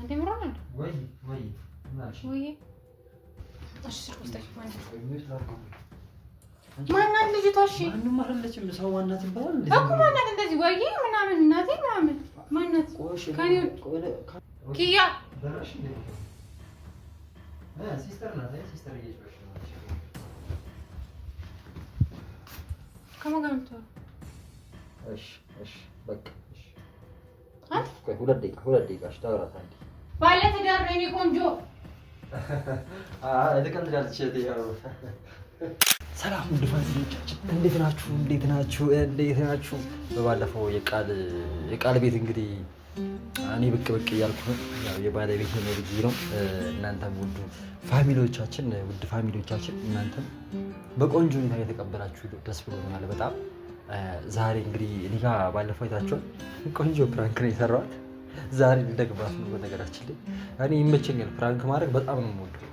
تمرون وي ماشي وي اش سرقستك ማናት ልጅቷ? እሺ ማንም አይደለችም። ሰው ማናት ይባላል እንዴ? እኮ ማናት እንደዚህ ወይ ምናምን እናቴ ምናምን ማናት? ኪያ ደረሽ እንዴ? ሲስተር ናት። ሲስተር እየጮሽ ነው። ከማን ጋር ነው? እሺ በቃ እሺ። አንተ ቆይ ሁለት ደቂቃ እሺ። ታወራታለህ። ባለ ትዳር ነኝ ቆንጆ። ለቀልዳለች እያሉ ሰላም ድፋዝኞቻችን እንዴት ናችሁ? በባለፈው የቃል ቤት እንግዲህ እኔ ብቅ እያልኩ ነው። ያው የባለቤት ነው ልጅ ነው። እናንተም ውድ ፋሚሊዎቻችን እናንተም በቆንጆ ሁኔታ የተቀበላችሁ ደስ ብሎኛል በጣም። ዛሬ እንግዲህ እኔ ጋር ባለፈው አይታችኋል። ቆንጆ ፕራንክ ነው የሰራሁት። ዛሬ ልደግባት ነው። በነገራችን ላይ እኔ ይመቸኛል ፕራንክ ማድረግ በጣም ነው የምወደው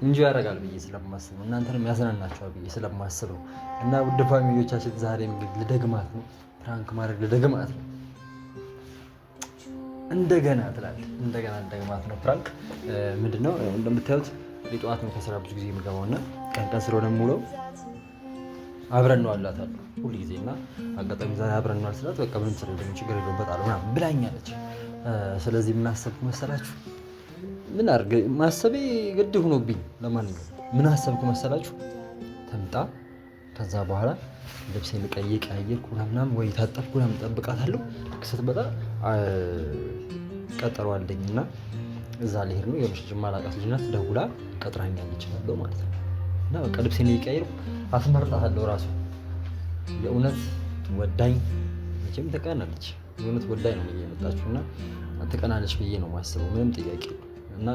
እንጂ ያደርጋል ብዬ ስለማስብ ነው። እናንተንም ያዝናናችኋል ብዬ ስለማስብ ነው። እና ውድ ፋሚሊዎቻችን ዛሬ እንግዲህ ልደግማት ነው። ፕራንክ ማድረግ ልደግማት ነው። እንደገና ልደግማት ነው። ፕራንክ ምንድነው እንደምታዩት ጠዋት ነው ከስራ ብዙ ጊዜ የምገባውና ቀን ስለሆነ የምውለው አብረን ነው አላታለሁ ሁሉ ጊዜ እና አጋጣሚ ዛሬ አብረን ነው አልስላት በቃ ምንም ችግር የለውም በጣም ምናምን ብላኛለች። ስለዚህ ምን አሰብኩ መሰላችሁ? ምን አድርገ ማሰቤ ግድ ሆኖብኝ። ለማንኛውም ምን አሰብኩ መሰላችሁ? ተምጣ ከዛ በኋላ ልብሴን ቀየርኩ ምናምን ወይ ታጠብኩ ምናምን ጠብቃታለሁ። ስትመጣ ቀጠሮ አለኝና እዛ ልሄድ ነው። የሆነች ማላውቃት ልጅ ናት። ደውላ ቀጥራኛለች ማለት ነው። እና በቃ ልብሴን ቀየርኩ አስመርጣታለሁ። ራሱ የእውነት ወዳኝ መቼም ተቀናለች። የእውነት ወዳኝ ነው የመጣችውና ተቀናለች ብዬ ነው የማስበው። ምንም ጥያቄ እና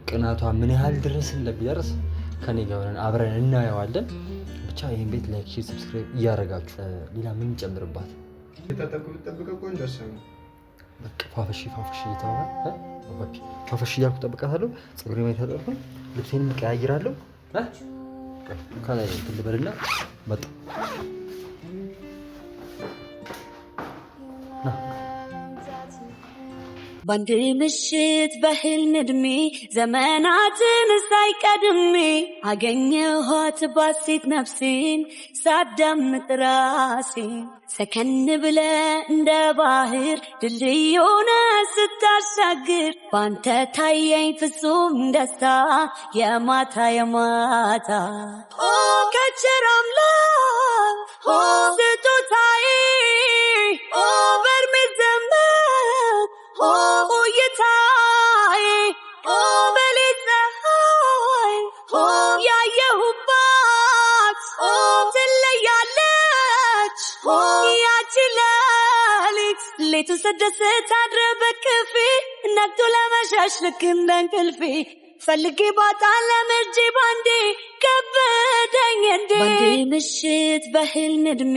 ቅናቷ ምን ያህል ድረስ እንደሚደርስ ከኔ ጋር ሆነን አብረን እናየዋለን። ብቻ ይሄን ቤት ላይክ፣ ሼር፣ ሰብስክራይብ እያደረጋችሁ ሌላ ምን ጨምርባት ተጠብቀው ቆንጆ አሰሙ በቃ ፋፈሽ እየተባለ ፋፈሽ እያልኩ ጠብቃታለሁ። ፀጉሬን እየታጠብኩ ልብሴን እቀያይራለሁ። ከላይ እንትን ልበልና መጣ በአንድ ምሽት በህልም ዕድሜ ዘመናትን ሳይቀድሜ አገኘኋት ባሴት ነፍሴን ሳዳምጥ ራሴን ሰከን ብለ እንደ ባህር ድልድይ ሆነ ስታሻግር ባንተ ታየኝ ፍጹም ደስታ የማታ ኦ ከቸር አምላክ ኦ ስጦታዬ ኦ በርሜ ዘመን ኦ ቆይታዬ ኦ በሌት ፀሐይ ኦ ያየሁባት ኦ ትለያለች ኦ ያቺ ሌቱ ስደስት አድረ በክፌ ነግቶ ለመሸሽ ልክ እንደ እንቅልፌ ፈልጌ ባጣ ለምጄ ባንዴ ከበደኝ እንዴ ባንዴ ምሽት በህልም ዕድሜ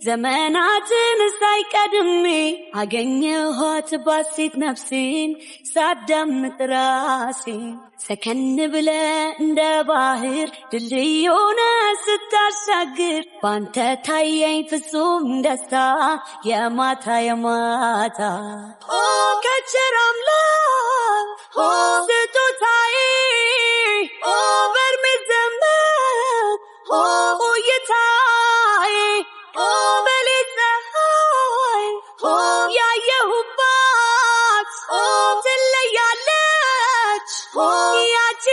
ዘመናትን ሳይቀድሜ አገኘኋት ባሴት ነፍሴን ሳዳምጥ ራሴን ሰከን ብለ እንደ ባህር ድልድይ ሆነ ስታሻግር ባንተ ታየኝ ፍጹም ደስታ የማታ ኦ ከቸር አምላክ ኦ ስጦታዬ ኦ በርሜ ዘመን ኦ ቆይታዬ ኦ በሌት ፀሐይ ኦ ያየሁባት ኦ ትለያለች ኦ ያቺ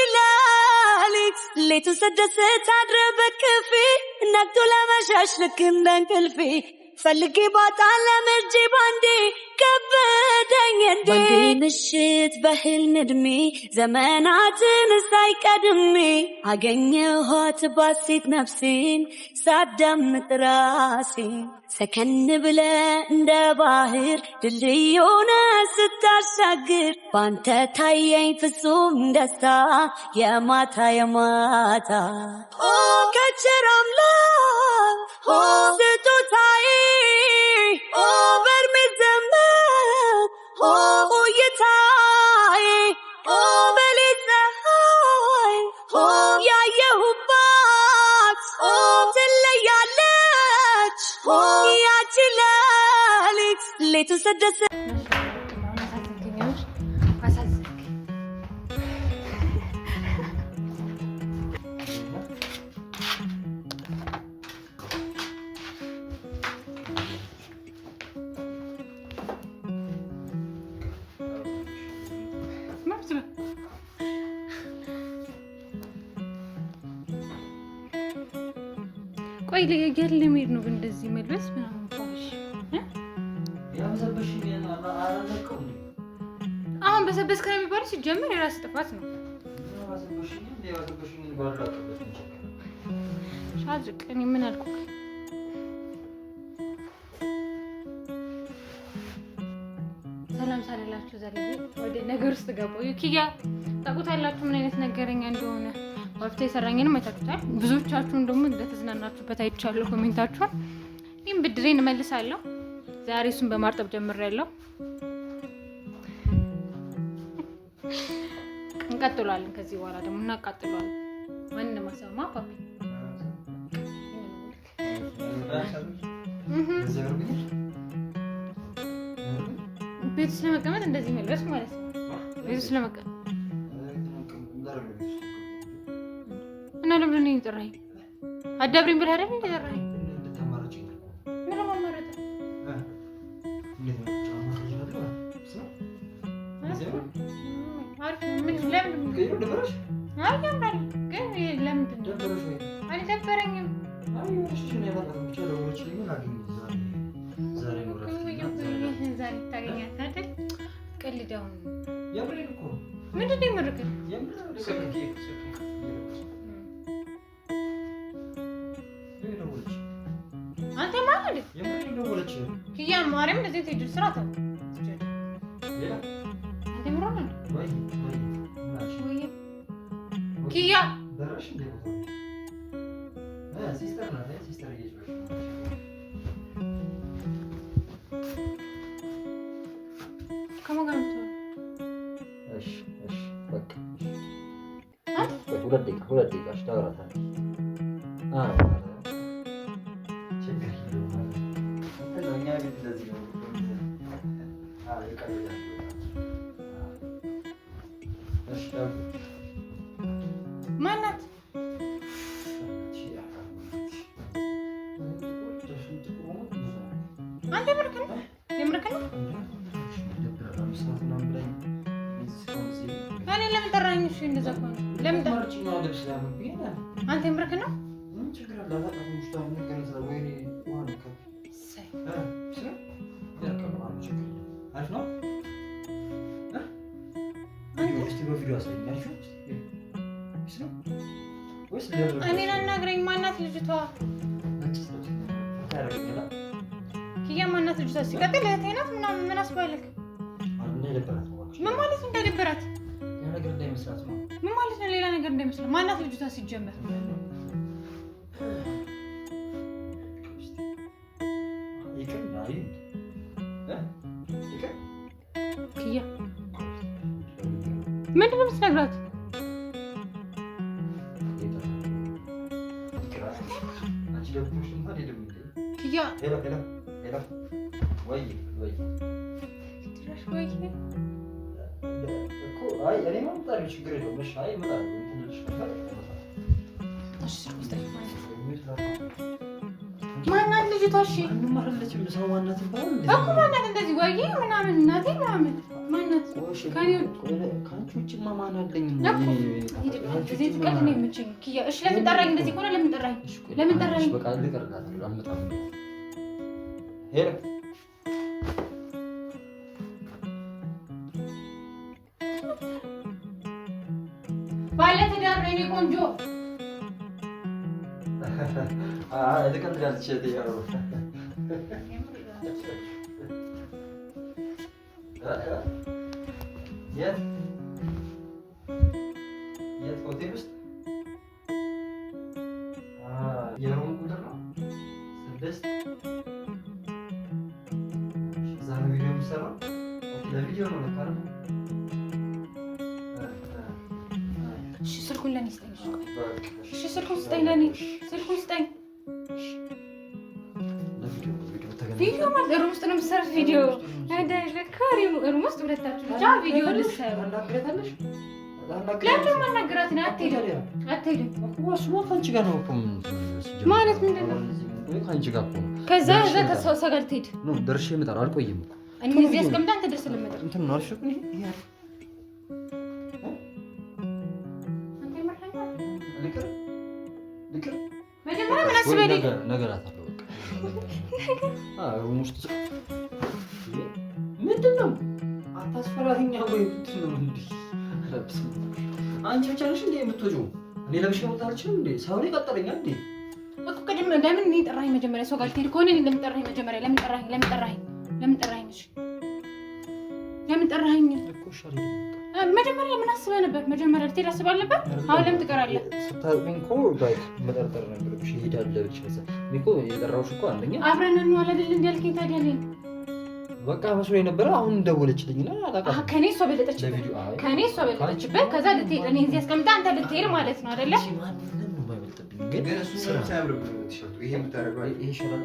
ሌቱ ስደስት አድረ በክፌ ነግቶ ለመሸሽ ልክ እንደ እንቅልፌ ፈልጌ ባጣ ለምጄ ባንዴ ከበደኝ እንዴ ባንዴ ምሽት በህልም ዕድሜ ዘመናትን ሳይቀድሜ አገኘኋት ባሴት ነፍሴን ሳዳምጥ ራሴን ሰከን ብለ እንደ ባህር ድልድይ ሆነ ስታሻግር ባንተ ታየኝ ፍጹም ደስታ የማታ ኦ ከቸር አምላክ ኦ ስጦታዬ ኦ በርሜ ዘመን ኦ ቆይታዬ ኦ በሌት ፀሐይ ኦ ያየሁባት ኦ ትለያለች ኦ ያቺ ሌቱ ስደስት ቆይ ለየገል ለሚሄድ ነው እንደዚህ መልበስ ምናምን ባሽ ያበሰበሽ አላልከው እንዴ? አሁን በሰበስ ከሚባል ሲጀምር የራስ ጥፋት ነው። ያበሰበሽ ባላቀበት ነው። ሻዝቅ እኔ ምን አልኩ? ሰላም ሳላላችሁ ዛሬ ወደ ነገር ውስጥ ገባሁ። ኪያ ታውቁታላችሁ ምን አይነት ነገረኛ እንደሆነ። ወፍታ የሰራኝንም አይታችሁታል። ብዙዎቻችሁን ደግሞ እንደተዝናናችሁበት አይቻለሁ ኮሜንታችሁን። እኔም ብድሬን እመልሳለሁ። ዛሬ እሱን በማርጠብ ጀምሬያለሁ። እንቀጥሏለን። ከዚህ በኋላ ደግሞ እናቃጥሏለን። ማንንም አሰማ ፓፒ ቤት ስለመቀመጥ እንደዚህ መልበስ ማለት ነው። ቤት ስለመቀመጥ እና ለምን ነው የጠራኸኝ? አዳብሪኝ ብለህ አይደል የጠራኸኝ? ምን ለማማረጥ አልደበረኝም። ዛሬ ታገኛት አይደል? ቀልዳውን ምንድን ነው የምርቅህ? አንተ ማለት ኪያ ማርያም እንደዚህ ትሄድ ስራ ተው ኪያ ሁለት ደቂቃ ታወራታለህ። ማናት? አንተ የምርክ ነው? እኔ ለምን ጠራኸኝ? እሺ እንደዛ ከሆነ ለምን ጠራኸኝ? አንተ የምርክ ነው? እኔን አናግረኝ። ማናት ልጅቷ? ኪያ ማናት ልጅቷ? ሲቀጥል እህቴ ናት ምናምን ምን አስባለክ? ምን ማለት ነው እንዳይደበራት? ምን ማለት ነው ሌላ ነገር እንዳይመስላት? ማናት ልጅቷ ሲጀመር? ኪያ ምንድን ነው የምትነግራት? ኪያ ማናት ልጅቷ? እሺ እኮ ማናት እንደዚህ ወይ ምናምን እናቴ ምናምን ማናት? ከአንቺ ውጭማ ማን አለኝ? እዚህ ትቀልድ ነው የምችኝ ኪያ። እሺ ለምን ጠራኝ? እንደዚህ ከሆነ ለምን ጠራኝ? ለምን ጠራኝ? በቃ ልቀርላት አልመጣም። ሄሎ ባለ ትዳር ነኝ ቆንጆ። ልቀጥላለች ያለው የት ሆቴል ውስጥ የሩም ቁጥር ነው 6 እዛ ነው ቪዲዮ የሚሰራው። ለቪዲዮ ነው ለካር ነው። እሺ ስልኩን ለኔ ስጠኝ። እሺ ስልኩን ስጠኝ፣ ለኔ ስልኩን ስጠኝ። ቪዲዮ ማለት ሩም ውስጥ ነው የምትሰሩት ቪዲዮ ለካሪሙ ሩም ውስጥ ሁለታችሁ ብቻ ቪዲዮ ልትሰሩ ታናግረታለሽ? ለምን ማናገራት ነው? አትሄድም አትሄድም። ወስሞ ካንቺ ጋር ነው እኮ ማለት ምንድን ነው? ካንቺ ጋር እኮ ከዛ ከሰው ጋር ትሄድ ነው። ደርሼ እመጣለሁ። አልቆይም እኮ እነዚህ አስቀምጣ አንተ ደስ ልመጣ እንትን ነው አልሽኩ። መጀመሪያ ምን አስበህ ነገር አታለው በቃ ሩም ውስጥ ምንድነው? አታስፈራሪኛ ወይ ምንድነው እንዴ? አንቺ ብቻ ነሽ እንዴ የምትወጂው? እኔ ለብሼ መውጣት አልችልም እንዴ? ሰው ላይ ቀጠረኛ እንዴ? እኮ ቅድም ለምን እኔ ጠራኸኝ? መጀመሪያ ሰው ጋር ልትሄድ ከሆነ እኔ ለምን ጠራኸኝ? መጀመሪያ ለምን ጠራኸኝ? ለምን ጠራኸኝ? ለምን ጠራኸኝ? እሺ ለምን ጠራኸኝ? እኮ ሻሪ መጀመሪያ ምን አስበህ ነበር? መጀመሪያ ልትሄድ አስበህ ነበር? አሁን ለምን ትቀራለህ? ስታውቂኝ እኮ ላይክ መጠርጠር ነበረብሽ። እሄዳለሁ ብቻ እኔ እኮ የጠራሁሽ እኮ አንደኛ አብረን እንዋል አይደል እንዴ ያልከኝ? ታዲያ እኔ በቃ መስሎኝ ነበር። አሁን ደወለችልኝና አላውቃትም። ከኔ እሷ በለጠችበት ከኔ እሷ በለጠችበት። ከዛ ልትሄድ እኔ እዚህ አስቀምጣ አንተ ልትሄድ ማለት ነው አይደለ? ማንንም ነው የማይበልጥብኝ። ግን እሱ ሳያምርብህ ነው ቲሸርቱ። ይሄ የምታደርገው ይሄ ይሻላል።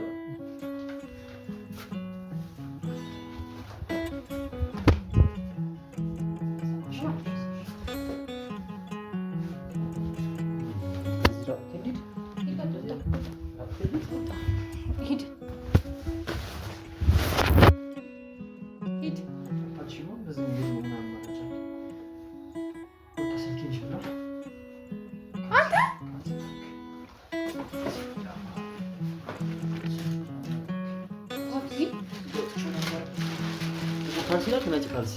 ካልሲ ነው ነጭ ካልሲ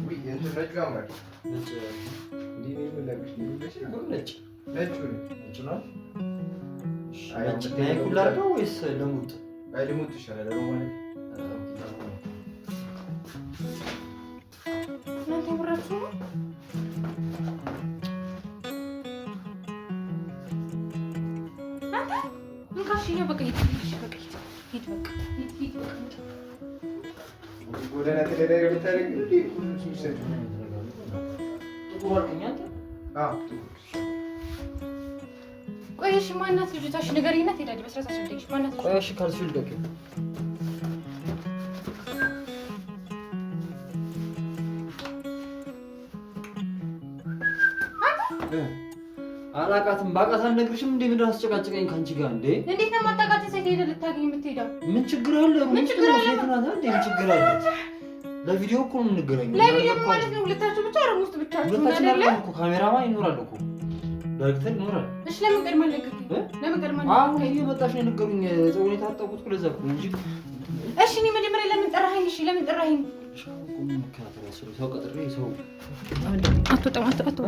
ወይ እንትን ነጭ ያምራል። ነጭ እንዴ ምን ለብሽ ነው ነጭ ነው። አይ ነጭ ነው ኩላርው ወይስ ለሙጥ? አይ ለሙጥ ይሻላል ነው ማለት እናንተ ወራችሁ ነው አንተ እንካሽ ነው በቃ ሂድ በቃ ሂድ በቃ ሂድ በቃ ጎዳና ተዳዳሪ ብታረግ እንዴ ሁሉ ሲሰጥ ወርቅኛት ቆይ እሺ ማናት ልጅታሽ ንገሪና ትሄዳለች በስራ ሳትደግሽ ማናት ቆይ እሺ ካልሲል ደቂ አላቃትም ባቃት አልነግርሽም እንዴ? ምንድን አስጨቃጨቀኝ ካንቺ ጋር እንዴ? እንዴት ነው ማጣቃት ሴት ሄደ ልታገኝ የምትሄደው? ምን ችግር አለ? ምን ችግር አለ? ሴት ናት እንዴ? ምን ችግር አለ? ለቪዲዮ እኮ ነው የምንገናኘው። ለቪዲዮ ማለት ነው ሁለታችሁ ብቻ ነው ውስጥ ብቻችሁ ሁለታችን አይደለም እኮ ካሜራማን ይኖራል እኮ ዳይሬክተር ይኖራል። እሺ ለምን ቀድማ ለከኝ? ለምን ቀድማ ለከኝ? አሁን እየመጣሽ ነው የነገሩኝ። ፀጉሬን የታጠብኩት እኮ ለዛ እኮ እንጂ። እሺ እኔ መጀመሪያ ለምን ጠራኸኝ? እሺ ለምን ጠራኸኝ? ሰው ቀጥሬ ሰው አትወጣም አትወጣም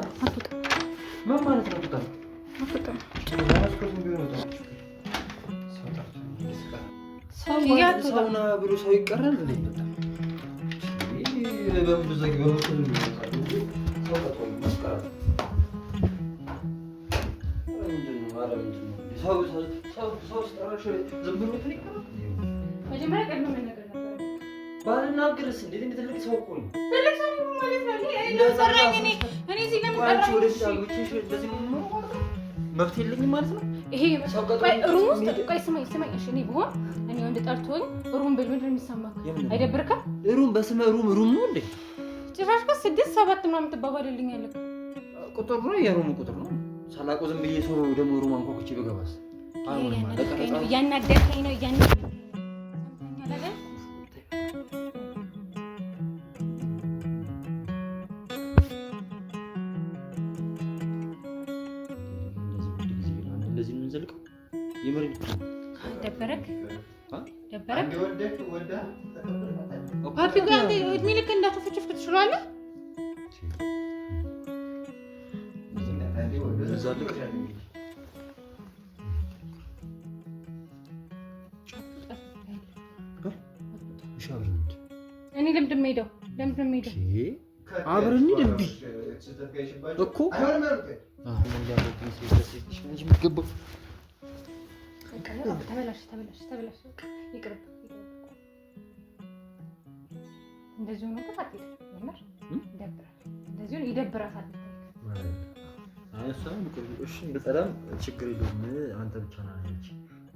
ምን ማለት ነው? አትወጣም አትወጣም ሰውና ብሎ ሰው ይቀራል እንዴ? በጣም በብዙ መጀመሪያ ቀድሞ መናገር ነበር። ባልናገርስ እንዴት እንደ ትልቅ ሰው እኮ ነው። ትልቅ ሰው ማለት ነው። እኔ እዚህ ለምን ጠራኸኝ? መብት የለኝም ማለት ነው። ይሄ ሩም ውስጥ ቆይ ስማኝ። እሺ እኔ ብሆን እኔ ወንድ ጠርቶኝ ሩም ብል ምንድን ነው የሚሰማህ? አይደብርክም? ሩም በስመ ሩም ነው እንዴ? ጭራሽ እኮ 6 7 ምናምን ትባባልልኛለህ። ቁጥር ነው የሩም ቁጥር ነው። ሳላውቀው ዝም ብዬ ሰው ደግሞ ሩም አንኳኩቼ በገባስ እያናደርከኝ ነው እንደዚህ ምን ዘልቀው የመረኝ ደበረክ ወደ ፓፒ ጋር እድሜ ልክ እንዳትፈጭፍ ትችላለህ። እኔ ለምንድን ነው የምሄደው? አብረን እንሂድ እንዴ እኮ ተበላሽ ይቅርብ። እንደዚህ ሆኖ እንደዚህ ይደብራታል። በጣም ችግር የለውም አንተ ብቻ ና ነች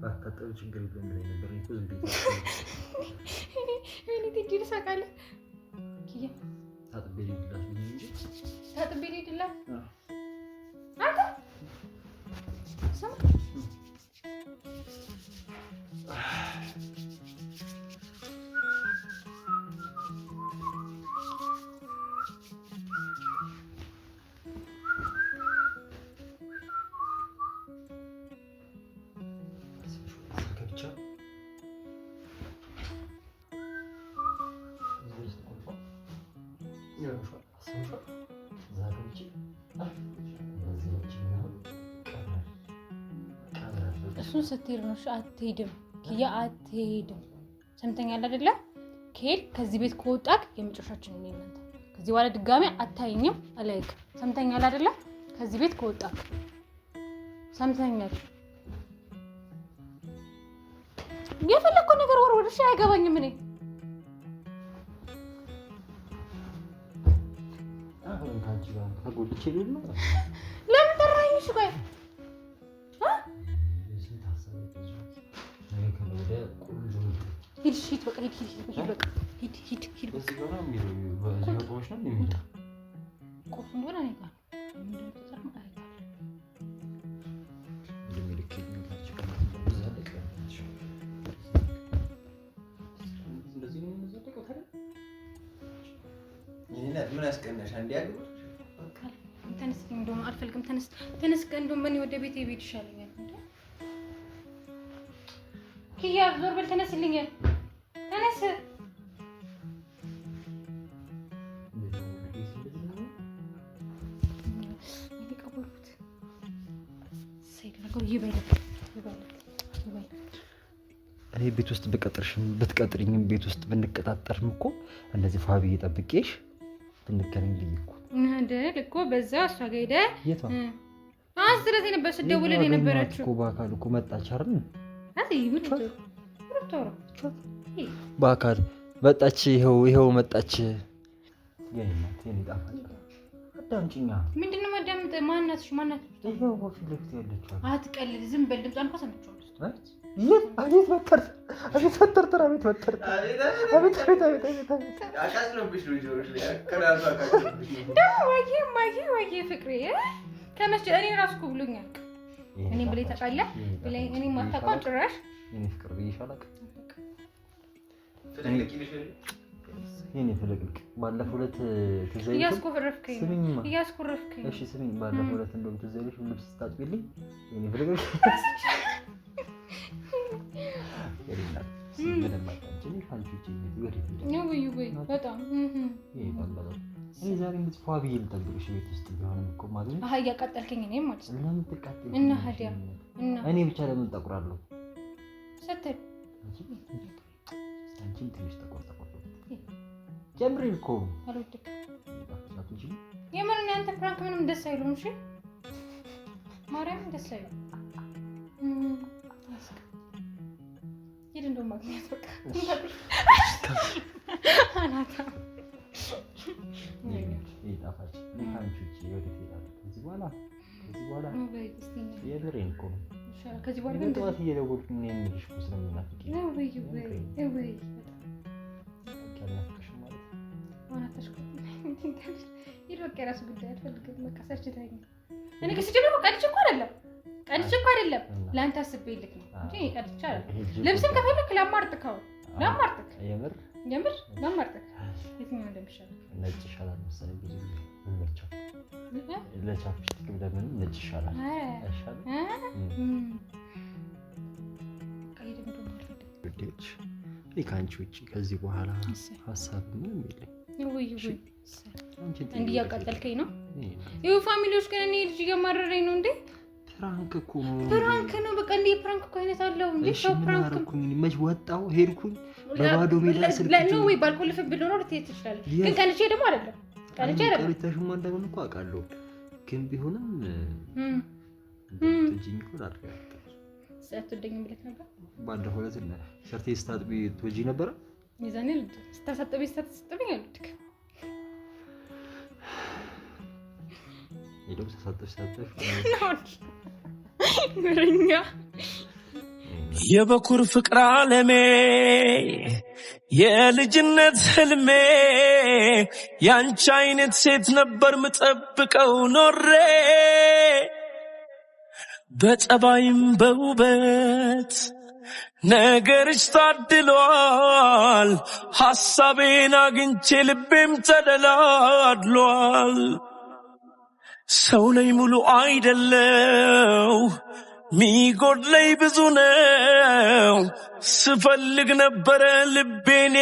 ባታጠብ ችግር የለውም ብለኝ ነበር እኮ ዝም ብዬ እኔ ትንሽ ልሳቃለህ። ኪያ ታጥቤ ልሄድላት እንጂ ታጥቤ ልሄድላት አንተ ስማ እሱን ስትሄድ ነው አትሄድም ኪያ አትሄድም ሰምተኛል አይደለ ከሄድ ከዚህ ቤት ከወጣክ የመጨረሻችን ነው እናንተ ከዚህ በኋላ ድጋሚ አታይኝም አላይክ ሰምተኛል አይደለ ከዚህ ቤት ከወጣክ ሰምተኛል የፈለከው ነገር ወርወርሽ አይገባኝም እኔ አሁን ካንቺ ጋር ተጎድቼ ነው ለምን ተራኝሽ ቆይ ሂድ በቃ ሂድ በዚህ ጋር ነው የሚለው በዚህ ጋር ቆመሽ ነው የሚለው ቆፍ እንደሆነ አይታል ምንድነው ተሰማ አይታል ለሚልክ ይንካችሁ ዘለቀ እንደዚህ ነው ዘለቀው ታዲያ ይሄን ምን ያስቀናሽ አንዴ ያለው ተነስ እንደውም አልፈልግም ተነስ እንደውም በእኔ ወደ ቤቴ ቤት ይሻለኛል እንዴ ኪያ ዞር በል ተነስልኝ ተነስ ይቀበሉት ሰይድ ነገር ይበል እኔ ቤት ውስጥ ብትቀጥሪኝም ቤት ውስጥ ብንቀጣጠርም እኮ እንደዚህ ፋቢ እየጠብቄሽ ብንገናኝ ልይኩ አይደል እኮ በዛ እሷ ጋር ሄደ አስረቴ ነበር ስደውልልኝ የነበረችው እኮ በአካል እኮ መጣች አይደል አይ ምን በአካል መጣች ይሄው መጣች የኔናት የኔጣፋጭ አዳምጪኛ ምንድነው ማዳምጥ ማናትሽ ይሄው ወፍል ለፍት ያለችው አትቀልድ ዝም በል ድምጿን እንኳን ሰምቼዋለሁ አቤት ወተር አቤት ወተር አቃስሎብሽ ነው ጆሮሽ ላይ ከራሷ ወይዬ ፍቅሬ ከመቼ እኔ ራሱ እኮ ብሎኛል እኔ ብለኝ ታውቃለህ ብለኝ እኔ ማታውቀው ጭራሽ የኔ ፍቅር ብዬሻለሁ የኔ ፍልቅልቅ ባለፈው ዕለት ትዘይኝ እያስኮረፍከኝ እሺ ስሚኝ ባለፈው ዕለት እንደውም ትዘይልሽ ልብስ ስታጥቢልኝ የኔ ፍልቅልቅ ምንም አይታችኝ ካንቺ ወይ በጣም እኔ ዛሬ እንደዚህ ፏ ብዬ ልጠብቅሽ ቤት ውስጥ ቢሆንም እኮ ማግኘት እያቃጠልከኝ እኔም ማለት ነው ለምን ትቃጠልኝ እና ሀዲያ እና እኔ ብቻ ለምን ጠቁራለሁ ስትል አንቺም ትንሽ ተቆርጠቆ ጀምሪል እኮ አልወድም ታጥጂ የምን እኔ አንተ ፍራንክ ምንም ደስ አይሉም እሺ ማርያም ደስ አይሉም እንደው ማግኘት በቃ አናታ ይጣፋጭ ለካንቺ ወደፊት ይላል ከዚህ በኋላ የብሬን እኮ ከዚህ በኋላ ግን ጠዋት እየደወልኩኝ ነው የምልሽ እኮ ስለምናፍቂ ነው ወይ ከናፍቅሽ ማለት አናታሽ እኮ ይሮቅ የራሱ ጉዳይ አልፈልግም በቃ ሰርችታኝ እኔ ከስጀምሮ ቀድቼ እኮ አይደለም ላንተ አስቤልክ ነው እንጂ ቀድቼ አይደለም ልብስም ከፈለክ ላማርጥከው የምር ላማርጥክ የትኛው እንደምሻል ነጭ ይሻላል መሰለኝ ብዙ ነጭ ለቻፕስቲክ ለምን ነጭ ይሻላል አይሻልም ቀይድም ግዴች ካንቺ ውጪ ከዚህ በኋላ ሐሳብ ምንም የለም ወይ እንዲያቃጠልከኝ ነው ይኸው ፋሚሊዎች ግን እኔ ልጅ እያማረረኝ ነው እንዴ ፕራንክ ነው በቃ እንዴ ፕራንክ እኮ አይነት አለው እንዴ ሰው ፕራንክ ነው መች ወጣው ሄድኩኝ በባዶ ሜዳ ስልክ ነው ወይ ባልቆልፍብኝ ነው ልትሄድ ትችላለህ ግን ቀንቼ ደግሞ አይደለም ቀሪታሽማ እንደሆነ እኮ አውቃለሁ ግን ቢሆንም ትጂኝ እኮ አድርገህ ሳትወደኝም ብለህ ነበር ባለፈው ዕለት ሰርቴ ስታጥቢ ትወጂ ነበር ይዛኔ ስታሳጥበኝ አልወድክ ይደም ተሳተፍ ምርኛ የበኩር ፍቅር ዓለሜ የልጅነት ህልሜ ያንቺ አይነት ሴት ነበር ምጠብቀው ኖሬ በጸባይም በውበት ነገርሽ ታድሏል ሐሳቤን አግኝቼ ልቤም ተደላድሏል ሰው ላይ ሙሉ አይደለው ሚጎድለይ ብዙ ነው ስፈልግ ነበረ ልቤን